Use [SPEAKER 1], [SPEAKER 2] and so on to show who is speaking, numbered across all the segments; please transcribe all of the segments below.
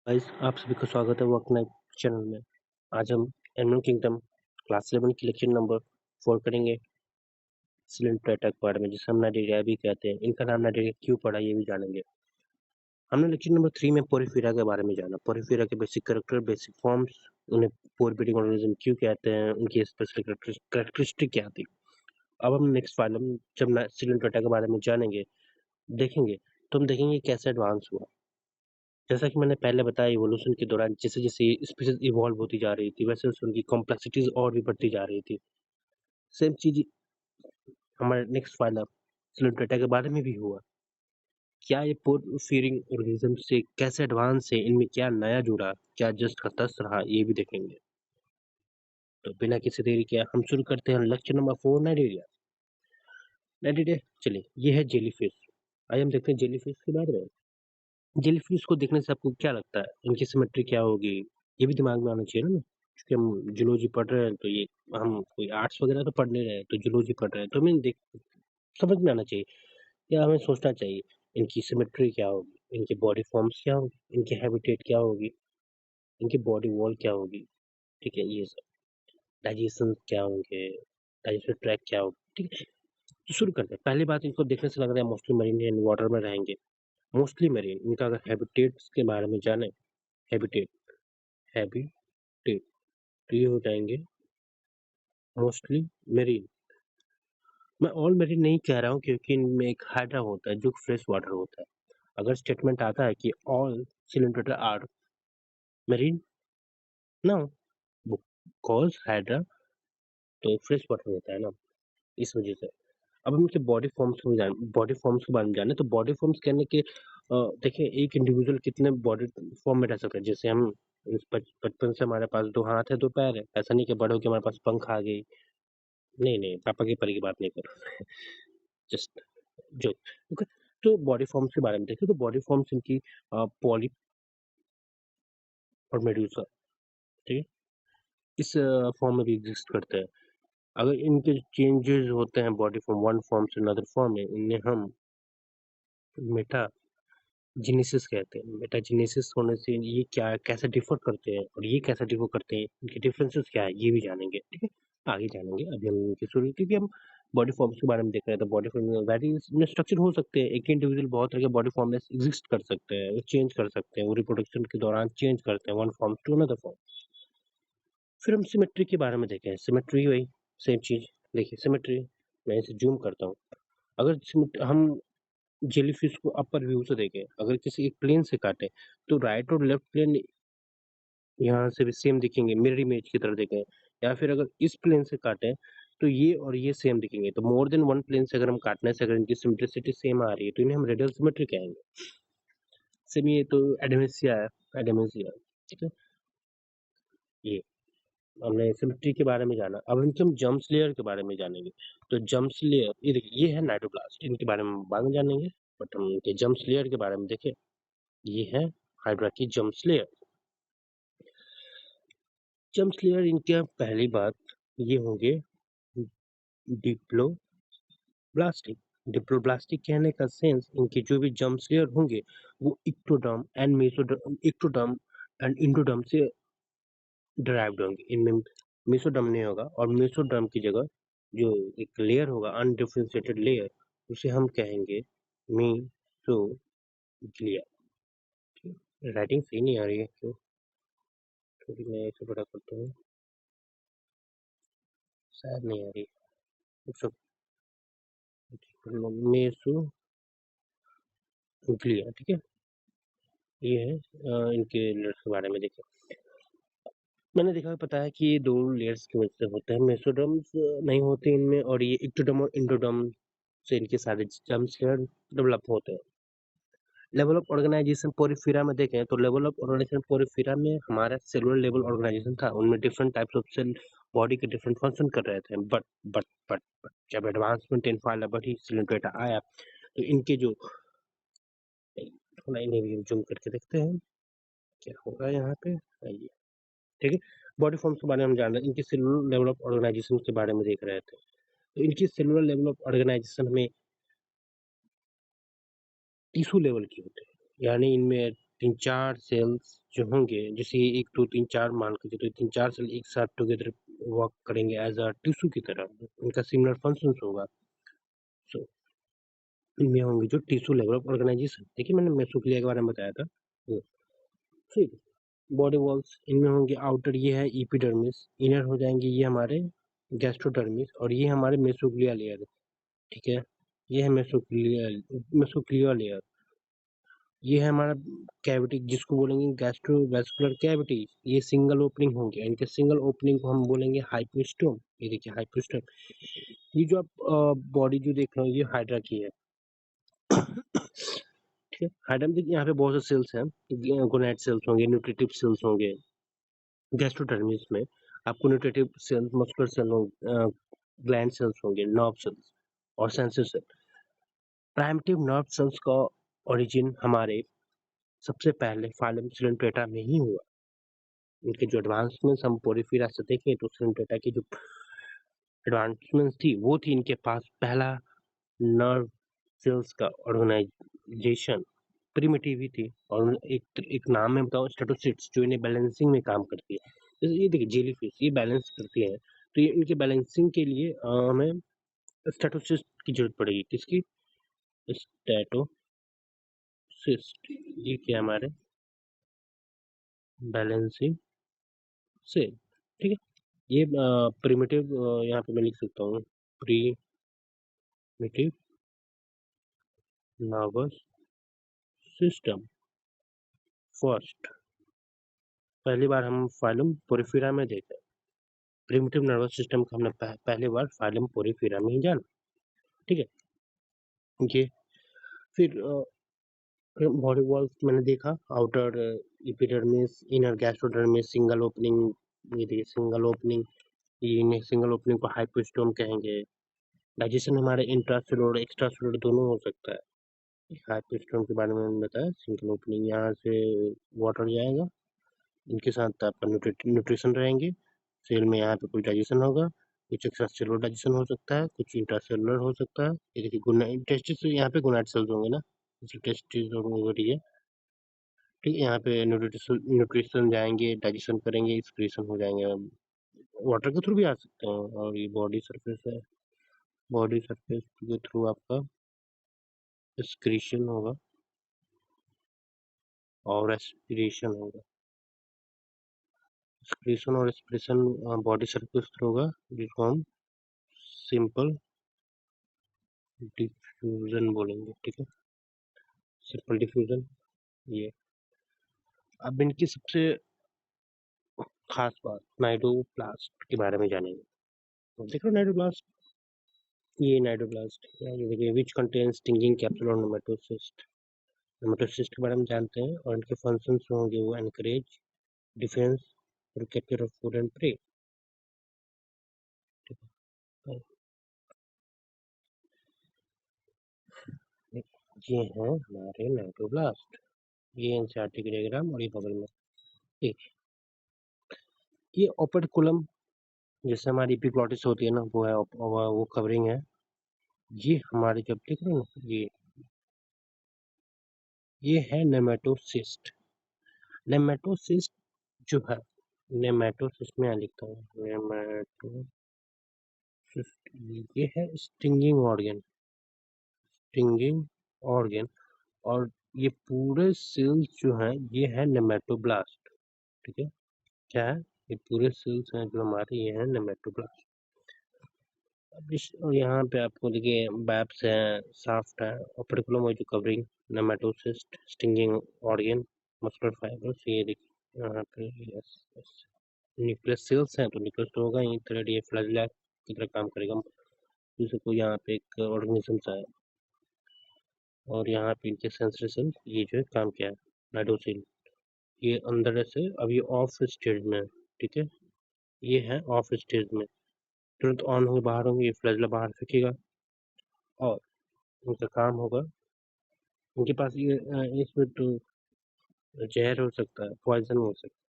[SPEAKER 1] Guys आप सभी का स्वागत है वर्क नाइट चैनल में। आज हम एनिमल किंगडम क्लास 11 की लेक्चर नंबर 4 करेंगे। सिलेंट प्लेटा के बारे में जिसे हम नाइजीरिया भी कहते हैं। इनका नाम नाइजीरिया क्यों पड़ा ये भी जानेंगे। हमने लेक्चर नंबर 3 में पोरिफेरा के बारे में जाना। पोरिफेरा के बेसिक कैरेक्टर, बेसिक फॉर्म्स, उन्हें पोर ब्रीडिंग ऑर्गेनिज्म क्यों कहते हैं, उनकी स्पेशल कैरेक्टरिस्टिक क्या थी। अब हम नेक्स्ट फाइलम जब सिलेंट प्लेटा के बारे में जानेंगे, देखेंगे तो हम देखेंगे कैसे एडवांस हुआ। जैसा कि मैंने पहले बताया, इवोल्यूशन के दौरान जैसे-जैसे स्पीशीज़ इवॉल्व होती जा रही थी, वैसे-वैसे उनकी कॉम्प्लेक्सिटीज़ और भी बढ़ती जा रही थी। सेम चीज़ हमारे नेक्स्ट फाइलम सिलोडेटा के बारे में भी हुआ। क्या ये पोर्फिरिंग ऑर्गेनिज़्म से कैसे एडवांस है, इनमें क्या नया जुड़ा, क्या जस्ट का तस्त रहा, ये भी देखेंगे। तो बिना किसी देरी के हम शुरू करते हैं लेक्चर नंबर 4 नाइजीरिया। नाइजीरिया चलिए, ये है जेलीफिश। आइए हम देखते हैं जेलीफिश के बारे में। जेलीफिश को देखने से आपको क्या लगता है? इनकी सिमेट्री क्या होगी? ये भी दिमाग में आना चाहिए ना। क्योंकि हम जूलॉजी पढ़ रहे हैं तो ये हम कोई आर्ट्स वगैरह तो पढ़ नहीं रहे हैं, तो जूलॉजी पढ़ रहे हैं तो हमें देख समझ में आना चाहिए या हमें सोचना चाहिए इनकी सिमेट्री क्या होगी, इनकी बॉडी फॉर्म्स क्या होगी, इनकी हैबिटेट क्या होगी, इनकी बॉडी वॉल क्या होगी, ठीक है, ये सब डाइजेशन क्या होंगे, डाइजेशन ट्रैक क्या होगी, ठीक है। तो शुरू करते हैं। पहली बात, इनको देखने से लग रहा है मोस्टली मरीन एंड वाटर में रहेंगे। मोस्टली मरीन, इनका अगर हैबिटेट्स के बारे में जाने, हैबिटेट हैबिटेट तो ये हो जाएंगे मोस्टली मेरीन। मैं ऑल मेरीन नहीं कह रहा हूँ क्योंकि इनमें एक हाइड्रा होता है जो फ्रेश वाटर होता है। अगर स्टेटमेंट आता है कि all cylinder are marine, no, because hydra तो फ्रेश वाटर होता है ना, इस वजह से। अब हम इनके बॉडी फॉर्म्स के बारे में जाने, तो बॉडी फॉर्म्स कहने के देखिए, एक इंडिविजुअल कितने बॉडी फॉर्म में रह सकता है। जैसे हम बचपन से हमारे पास 2 हाथ है, 2 पैर है। ऐसा नहीं कि बड़े होके हमारे पास पंख आ गई। नहीं, नहीं, पापा की परी की बात नहीं कर रहा मैं। Just joke. ओके, तो बॉडी फॉर्म्स के बारे में देखें तो बॉडी फॉर्म्स इनकी पॉलिप और मेडुसा, ठीक है, इस फॉर्म में भी एग्जिस्ट करते हैं। अगर इनके चेंजेस होते हैं बॉडी फॉर्म वन फॉर्म से अनदर फॉर्म में, इन्हें हम मेटाजेनेसिस कहते हैं। मेटाजेनेसिस होने से ये क्या कैसे डिफर करते हैं और ये कैसे डिफर करते हैं, इनके डिफरेंसेस क्या है, ये भी जानेंगे, ठीक है। आगे जानेंगे। अभी हम इनकी शुरू, क्योंकि हम बॉडी फॉर्म्स के बारे में देख रहे हैं, तो बॉडी फॉर्म वेराइटीज में स्ट्रक्चर हो सकते हैं। एक इंडिविजुअल बहुत तरह के बॉडी फॉर्म में एग्जिस्ट कर सकते हैं, वो चेंज कर सकते हैं, वो रिप्रोडक्शन के दौरान चेंज करते हैं one form to another form. फिर हम सिमेट्री के बारे में देखें। सिमेट्री वही सेम चीज। देखिए सिमेट्री, मैं इसे जूम करता हूँ। अगर हम जेलीफिश को अपर व्यू से देखें, अगर किसी एक प्लेन से काटे, तो राइट और लेफ्ट प्लेन यहाँ से भी सेम दिखेंगे, मिरर इमेज की तरह देखें। या फिर अगर इस प्लेन से काटें, तो ये और ये सेम दिखेंगे। तो मोर देन वन प्लेन से अगर हम काटने से अगर इनकी सिमेट्रिसिटी सेम आ रही है, तो इन्हें हम रेडियल सिमेट्री कहेंगे। सेम ये तो एडेमेसिया है, एडेमेसिया, ठीक है। ये हमने सिमेट्री के बारे में जाना। अब इनके हम जम्प्स लेयर के बारे में जानेंगे। तो जम्प्स लेयर, ये देखिए, ये है नाइट्रोब्लास्ट, इनके बारे में बाद में जानेंगे। बट हम इनके जम्प्स लेयर के बारे में देखें, ये है हाइड्रा की जम्प्स लेयर। जम्प्स लेयर इनके पहली बात ये होंगे डिप्लोब्लास्टिक। डिप्लोब्लास्टिक कहने का सेंस, इनके जो भी जम्प्स लेयर होंगे वो ectoderm and mesoderm, ectoderm and endoderm से डिराइव्ड होंगे। इनमें मेसोडर्म नहीं होगा, और मेसोडर्म की जगह जो एक लेयर होगा, अनडिफरेंशिएटेड लेयर, उसे हम कहेंगे मीसोग्लिया। राइटिंग सही नहीं आ रही है क्यों, थोड़ी मैं इसे बड़ा करता हूँ, शायद नहीं आ रही। मेसोग्लिया, ठीक है। ये है इनके लेयर्स के बारे में देखें। मैंने देखा, पता है कि ये दो लेयर्स की वजह से होते हैं। मेसोडर्म्स नहीं होते इनमें, और ये इक्टोडर्म और इंडोडर्म से इनके सारे जर्म्स लेयर डेवलप होते हैं। लेवल ऑफ ऑर्गेनाइजेशन पोरिफेरा में देखें, तो लेवल ऑफ ऑर्गेनाइजेशन पोरिफेरा में हमारा सेलुलर लेवल ऑर्गेनाइजेशन था। उनमें different types of cell body के डिफरेंट फंक्शन कर रहे थे। बट जब एडवांसमेंट इन फाइल बड़ी सिलेंडर आया, तो इनके जो, थोड़ा इन्हें भी जूम करके देखते हैं क्या होगा यहाँ पे। आइए, ठीक है। बॉडी फॉर्म्स के बारे में हम जान रहे हैं, इनकी सेलुलर लेवल ऑफ ऑर्गेनाइजेशन के बारे में देख रहे थे। तो इनकी सेलुलर लेवल ऑफ ऑर्गेनाइजेशन हमें टिश्यू लेवल की होते हैं, यानी इनमें 3-4 सेल्स जो होंगे, जैसे 1 2 3 4 मान के चलो, 3-4 सेल एक साथ टुगेदर वर्क करेंगे एज अ टिश्यू की तरह, उनका सिमिलर फंक्शंस होगा। सो इनमें होंगे जो टिश्यू लेवल ऑफ ऑर्गेनाइजेशन, देखिए मैंने मेसोग्लिया के बारे में बताया था वो। फिर बॉडी वॉल्स, इनमें होंगे आउटर, ये है एपिडर्मिस, इनर हो जाएंगे ये हमारे गैस्ट्रोडर्मिस, और ये हमारे मेसोग्लिया लेयर, ठीक है। ये है मेसोग्लिया लेयर। ये है हमारा कैविटी, जिसको बोलेंगे गैस्ट्रोवेस्कुलर कैविटी। ये सिंगल ओपनिंग होंगे, इनके सिंगल ओपनिंग को हम बोलेंगे हाइपोस्टोम। ये देखिए हाइपोस्टोम। ये जो आप बॉडी जो देख रहे हो, ये हाइड्रा की है, ठीक है। हाइड्रा में देखिए यहाँ पे बहुत से सेल्स हैं, गोनैड सेल्स होंगे, न्यूट्रिटिव सेल्स होंगे। गैस्ट्रोडर्मिस में आपको nutritive cells, muscular cell, gland cells होंगे, नर्व सेल्स और sensor cell. Primitive nerve cells का ओरिजिन हमारे सबसे पहले फाइलम सिलेंट्रेटा में ही हुआ। इनके जो एडवांसमेंट्स हम पोरिफेरा से देखें तो सिलेंट्रेटा की जो एडवांसमेंट्स थी वो थी इनके पास पहला नर्व सेल्स का ऑर्गेनाइजेशन, प्रिमिटिव ही थी। और एक नाम में बताओ, स्टेटोसिट्स, जो इन्हें बैलेंसिंग में काम करती है। जैसे ये देखिए जेलीफिश, ये बैलेंस करती है, तो ये इनके बैलेंसिंग के लिए हमें स्टेटोसिस्ट की जरूरत पड़ेगी। किसकी? स्टेटोसिस्ट। ये क्या हमारे बैलेंसिंग से, ठीक है। ये प्रिमिटिव, यहाँ पे मैं लिख सकता हूँ प्रीमिटिव नर्वस सिस्टम फर्स्ट। पहली बार हम फाइलम पोरिफेरा में देखे प्रिमिटिव नर्वस सिस्टम का, हमने पहली बार फाइलम पोरिफेरा में ही जाना, ठीक है। ये फिर बॉडी वॉल्स मैंने देखा, outer epidermis, inner gastrodermis, single opening. ये देखिए सिंगल ओपनिंग, ये सिंगल ओपनिंग को हाइपोस्टोम कहेंगे। डाइजेशन हमारे इंट्रासेलुलर एक्स्ट्रासेलुलर दोनों हो सकता है। हाइपोस्टोम के बारे में मैंने बताया, सिंगल ओपनिंग, यहाँ से वाटर जाएगा, इनके साथ आपका न्यूट्रिशन रहेंगे। सेल में यहाँ पे कुछ डाइजेशन होगा, कुछ एक्स्ट्रा सेलुलर डाइजेशन हो सकता है, कुछ इंट्रासेलुलर हो सकता है। ये देखिए इंटेस्टिस, यहाँ पे गोनाड सेल्स होंगे ना, इंटेस्टिस और ये, ठीक है। यहाँ पे न्यूट्रिशन जाएंगे, डाइजेशन करेंगे, एक्सक्रीशन हो जाएंगे, वाटर के थ्रू भी आ सकते हैं। और ये बॉडी सरफेस है, बॉडी सरफेस के थ्रू आपका एक्सक्रीशन होगा और एस्पिरेशन होगा। एक्सक्रीशन और एस्पिरेशन बॉडी सरफेस थ्रू होगा, जिसको हम सिंपल डिफ्यूजन बोलेंगे, ठीक है। Simple diffusion. ये अब इनकी सबसे खास बात, नाइडोप्लास्ट के बारे में जानेंगे। तो देखो नाइडोप्लास्ट, ये नाइडोप्लास्ट ये देखिए, विच कंटेन्स स्टिंगिंग कैप्सूल और नेमेटोसिस्ट। नेमेटोसिस्ट के बारे में जानते हैं, और इनके फंक्शंस होंगे वो एनकरेज, डिफेंस और capture of food and prey, ठीक है। ये हैं हमारे नाइट्रोब्लास्ट, ये एनसीईआरटी के डायग्राम, और ये बगल में एक ये ओपेटिकुलम, जैसे हमारी एपिग्लॉटिस होती है ना, वो है वो कवरिंग है। ये हमारे जब देख रहे हो ना, ये है नेमेटोसिस्ट। नेमेटोसिस्ट जो है, नेमेटोसिस्ट में लिखता हूँ, नेमेटोसिस्ट, ये है स्टिंगिंग ऑर्गन, स्टिंगिंग ऑर्गन। और ये पूरे सेल्स जो हैं, ये है नेमेटोब्लास्ट, ठीक है। क्या है? ये पूरे सेल्स हैं जो हमारे, ये है नेमेटोब्लास्ट। अब इस यहाँ पे आपको देखिए बैप्स है, साफ्ट है, ओपेटिकुलम जो covering, nematocyst, stinging organ, muscular fibres. ये देखिए यहाँ पे न्यूक्लियस सेल्स हैं, तो न्यूक्लियस तो होगा ही, थ्रेड ये फ्लैजेला की तरह काम करेगा। जैसे कोई यहाँ पे एक ऑर्गेनिज्म है, और यहाँ पे इनके सेंसरी सेल, ये जो है काम किया है, नाइडोसिल। ये अंदर से अब ये ऑफ स्टेज में है, ठीक है। ये है ऑफ स्टेज में, तुरंत ऑन होंगे, बाहर होंगे, ये फ्लैजेला बाहर फेंकेगा, और उनका काम होगा, उनके पास ये इसमें तो जहर हो सकता है, पॉइजन हो सकता है,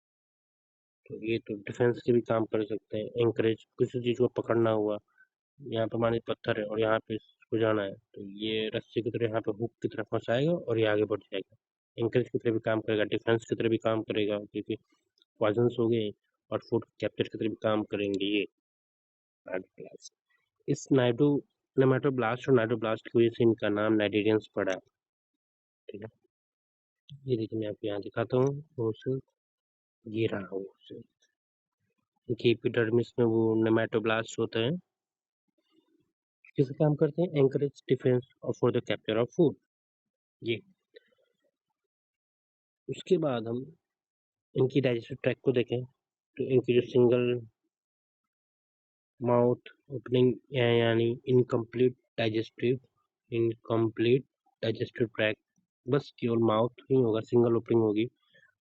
[SPEAKER 1] तो ये तो डिफेंस के भी काम कर सकते हैं। एंकरेज, किसी चीज को पकड़ना हुआ, यहाँ पे मान पत्थर है और यहाँ पे इसको जाना है, तो ये रस्सी की तरह यहाँ पे हुक की तरफ फंसाएगा और ये आगे बढ़ जाएगा। एंकरेज की तरह भी काम करेगा, डिफेंस की तरह भी काम करेगा, क्योंकि पॉइजन्स हो गए और फूड कैप्चर की तरह भी काम करेंगे ये नाइट्रोब्लास्ट। इस नेमेटोब्लास्ट और नाइट्रोब्लास्ट की वजह से इनका नाम नाइटेरियंस पड़ा। ठीक है, ये देखिए मैं आपको यहाँ दिखाता हूँ, ये रहा हो इनके एपिडर्मिस में वो नेमेटोब्लास्ट होते हैं, किसे काम करते हैं, एंकरेज, डिफेंस और for the capture of food. ये उसके बाद हम इनकी डाइजेस्टिव ट्रैक को देखें तो इनकी जो सिंगल माउथ ओपनिंग यानी इनकम्प्लीट डाइजेस्टिव ट्रैक, बस केवल माउथ ही होगा, सिंगल ओपनिंग होगी।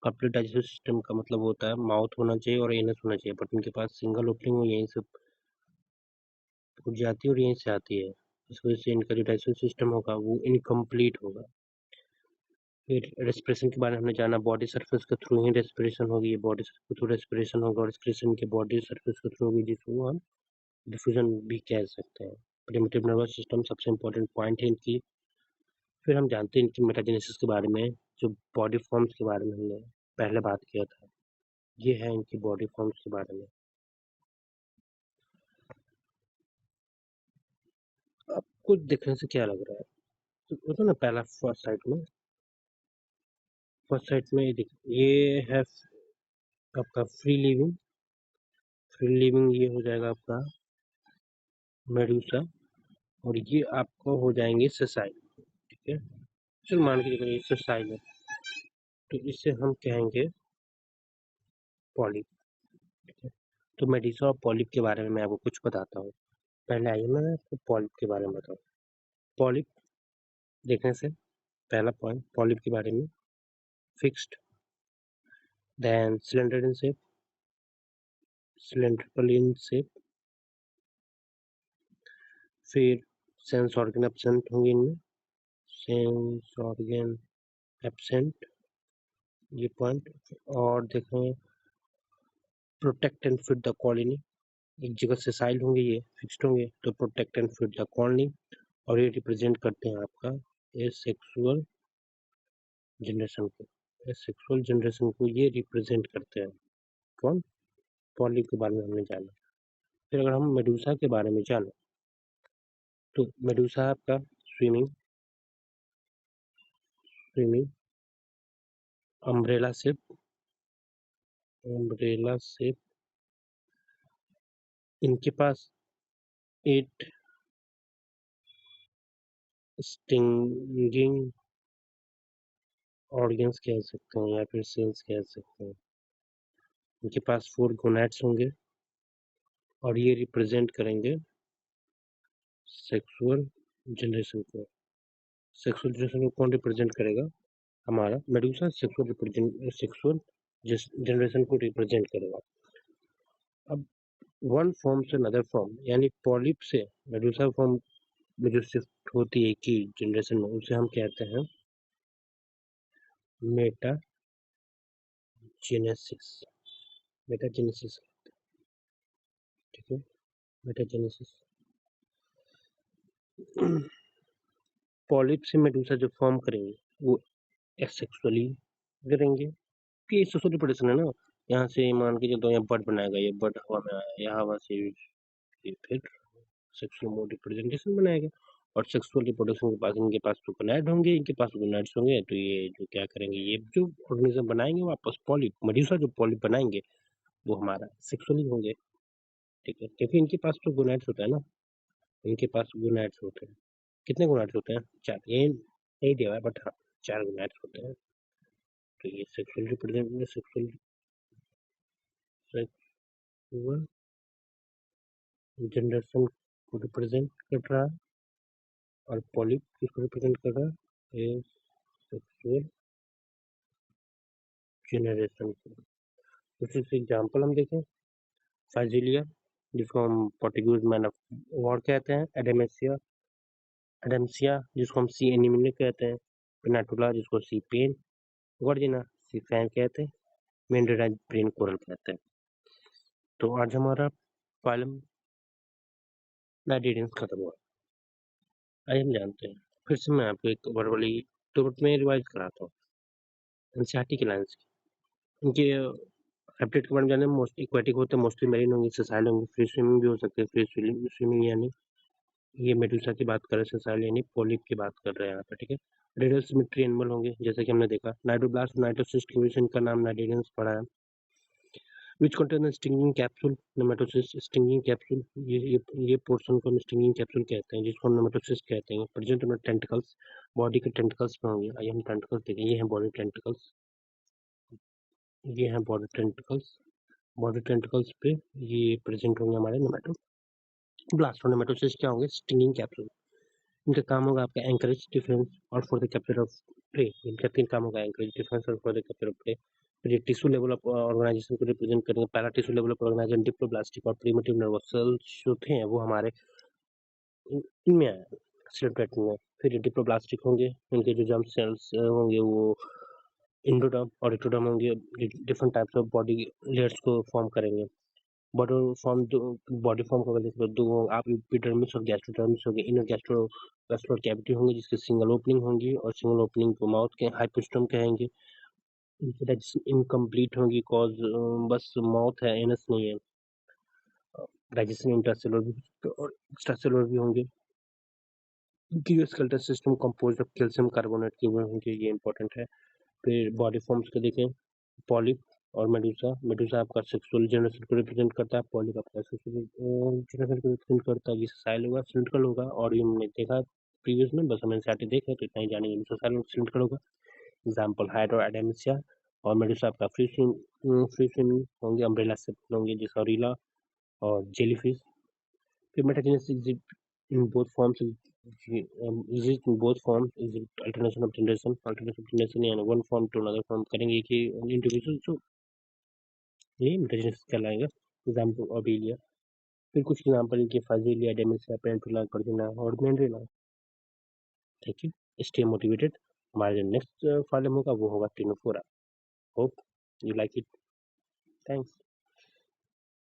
[SPEAKER 1] कंप्लीट डाइजेस्टिव सिस्टम का मतलब होता है माउथ होना चाहिए और एनस होना चाहिए, बट उनके पास सिंगल ओपनिंग हो, यहीं से फूड जाती है और यहीं से आती है, इस वजह से इनका जो डाइजेस्टिव सिस्टम होगा वो इनकम्प्लीट होगा। फिर रेस्पिरेशन के बारे में हमने जाना, बॉडी सरफेस के थ्रू ही रेस्पिरेशन होगी, बॉडी के थ्रू रेस्पिरेशन होगा और रेस्पिरेशन के बॉडी सरफेस के थ्रू होगी, जिसको हम डिफ्यूजन भी कह सकते हैं। प्रिमिटिव नर्वस सिस्टम सबसे इम्पोर्टेंट पॉइंट है इनकी। फिर हम जानते हैं इनकी मेटाजेनेसिस के बारे में, जो बॉडी फॉर्म्स के बारे में हमने पहले बात किया था, ये है इनकी बॉडी फॉर्म्स के बारे में। आपको देखने से क्या लग रहा है, तो ना पहला फर्स्ट साइड में ये है आपका फ्री लिविंग ये हो जाएगा आपका मेडूसा, और ये आपको हो जाएंगे सेसाइल। ठीक है, चलो मान के चलो ये सेसाइल है, तो इससे हम कहेंगे पॉलिप। ठीक है, तो मेडूसा और पॉलिप के बारे में मैं आपको कुछ बताता हूँ। पहले आइए मैं आपको पॉलिप के बारे में बताऊँ। पॉलिप देखने से पहला पॉइंट पॉलिप के बारे में, fixed, then cylindrical in shape, फिर सेंस ऑर्गन एब्सेंट होंगे इनमें, सेंस ऑर्गन एब्सेंट, ये पॉइंट। और देखें protect and fit the colony, एक जगह से साइल होंगे, ये फिक्स्ड होंगे, तो protect and fit the colony, और ये रिप्रेजेंट करते हैं आपका सेक्सुअल जनरेशन को ये रिप्रेजेंट करते हैं। कौन? पॉलिप के बारे में हमने जाना। फिर अगर हम मेडूसा के बारे में जाना, तो मेडूसा आपका स्विमिंग अम्ब्रेला शेप, इनके पास 8 स्टिंगिंग ऑर्गन्स कह सकते हैं या फिर सेल्स कह सकते हैं। इनके पास 4 गोनैड्स होंगे और ये रिप्रेजेंट करेंगे सेक्सुअल जनरेशन को। सेक्सुअल जनरेशन को कौन रिप्रेजेंट करेगा? हमारा मेडूसा सेक्सुअल जनरेशन को रिप्रेजेंट करेगा। अब वन फॉर्म से अनदर फॉर्म, यानी पॉलिप से मेडूसा फॉर्म में जो शिफ्ट होती है एक ही जनरेशन में, उसे हम कहते हैं मेटाजेनेसिस। मेटाजेनेसिस, ठीक है, मेटाजेनेसिस। पॉलिप से मेडूसा जो फॉर्म करेंगे वो एसेक्सुअली करेंगे, कि सेक्सुअल रिप्रोडक्शन है ना। यहाँ से मान के चलते यहाँ बर्ड बनाएगा, ये बर्ड हवा में आया, यहाँ हवा से ये फिर सेक्सुअल मोड रिप्रेजेंटेशन बनाएगा। और सेक्सुअल रिप्रोडक्शन के पास इनके पास तो गोनैड होंगे, इनके पास गोनैड्स होंगे, तो ये जो क्या करेंगे, ये जो ऑर्गेनिज्म बनाएंगे वापस पॉलिप, मेडूसा जो पॉलिप बनाएंगे वो हमारा सेक्सुअली होंगे। ठीक है, क्योंकि इनके पास तो गोनैड्स होता है ना, इनके पास गोनैड्स होते हैं। कितने गोनैड्स होते हैं? 4, ये नहीं दिया हुआ है बट हाँ 4 गोनैड्स होते हैं। तो ये सेक्सुअल जनरेशन को रिप्रेजेंट कर रहा है, और पॉलिप किसको रिप्रेजेंट कर रहा है? सेक्सुअल जनरेशन को। दूसरी से एग्जाम्पल हम देखें, फाइजिलिया जिसको हम पोर्टुगीज मैन ऑफ वॉर कहते हैं, एडेम्सिया जिसको हम सी एनिमिनी कहते हैं, पिनाटुला जिसको सी पेन, वर्जिना सी फैन कहते हैं, मेंडेराइज ब्रेन कोरल कहते हैं। तो आज हमारा फाइलम नाइडेरियंस खत्म हुआ। आइए हम जानते हैं, फिर से मैं आपको एक वर्बली 2 मिनट में रिवाइज कराता हूँ। एनसीईआरटी की लाइन्स इनके हैबिटेट के बारे में जाने मोस्ट एक्वेटिक होते हैं, मोस्टली मेरीन होंगे, सेसाइल होंगे, फ्री स्विमिंग भी हो सकते हैं, फ्री स्विमिंग यानी ये मेडुसा की बात कर रहे हैं, सेसाइल यानी पोलिप की बात कर रहे हैं यहाँ पे, ठीक है। रेडियल सिमेट्री एनिमल होंगे, जैसे कि हमने देखा नाइट्रोब्लास्ट नाइट्रोसिस्ट की वजह से इनका नाम नाइडेरियंस पड़ा है। Which contain stinging capsule nematocyst stinging capsule, ये पोर्शन को हम स्टिंगिंग कैप्सूल कहते हैं, जिसको हम नेमेटोसिस्ट कहते हैं। प्रेजेंट में टेंटिकल्स बॉडी के टेंटिकल्स में होंगे। आइए हम टेंटिकल्स देखें, ये हैं बॉडी टेंटिकल्स, ये हैं बॉडी टेंटिकल्स। बॉडी टेंटिकल्स पे ये प्रेजेंट होंगे हमारे नेमेटोब्लास्ट और नेमेटोसिस्ट क्या होंगे, स्टिंगिंग कैप्सूल। इनका काम होगा आपका एंकरेज, डिफेंस और for the capture of prey. इनका 3 काम होगा, एंकरेज, डिफेंस और for the capture of prey. फिर ये टिश्यू लेवल ऑफ ऑर्गेनाइजेशन को रिप्रेजेंट करेंगे, para tissue level of organisation diploblastic और प्रिमिटिव नर्वस सेल्स जो थे वो हमारे इनमें आए सिलोप्लाज्म में। फिर डिप्लोब्लास्टिक होंगे, इनके जो जर्म सेल्स होंगे वो इंडोडर्म और एक्टोडर्म होंगे, different types of body layers को फॉर्म करेंगे। बॉडी फॉर्म का देखो दो आप एपिडर्मिस और गैस्ट्रोडर्मिस होंगे। इनर गैस्ट्रोवेस्कुलर कैविटी होंगी जिसकी सिंगल ओपनिंग होंगी और सिंगल ओपनिंग को माउथ के हाइपोस्टोम कहेंगे। इनकी डाइजेशन इनकम्प्लीट होगी कॉज बस माउथ है, एनस नहीं है। डाइजेशन इंटरसेलुलर भी और एक्स्ट्रासेलुलर भी होंगे। इनकी skeletal system composed of calcium carbonate के हुए होंगे, ये इंपॉर्टेंट है। फिर बॉडी फॉर्म्स को देखें, पॉलिप और मेडुसा। मेडुसा आपका सेक्सुअल जनरेशन को रिप्रेजेंट करता है, पॉलिप आपका सेक्सुअल जनरेशन को रिप्रेजेंट करता है, जिससे साइल होगा, सिलिंड्रिकल होगा। और ये हमने देखा प्रीवियस में, बस हमें एनसीईआरटी देखा तो इतना ही जानेंगे। साइल सिलिंड्रिकल होगा, एग्जाम्पल हाइड्रो एडेमेसिया। और मेडुसा आपका फ्री स्विमिंग होंगे, अम्ब्रेला सेप्ट होंगे, जैसे ऑरिला और जेलीफिश। फिर metagenesis in both forms exist in both forms is alternation of generation यानी one form to another form करेंगे कि इंडिविजुअल जो ये मेटाजेनेसिस कहलाएगा। Example Obelia. फिर कुछ एग्जाम्पल के फाजिलिया, डेमेंसिया, पेंटुला, कार्डिना और मेंड्रिला। Thank you, stay motivated. हमारा जो नेक्स्ट फॉर्म होगा वो होगा Ctenophora. Hope you like it. Thanks.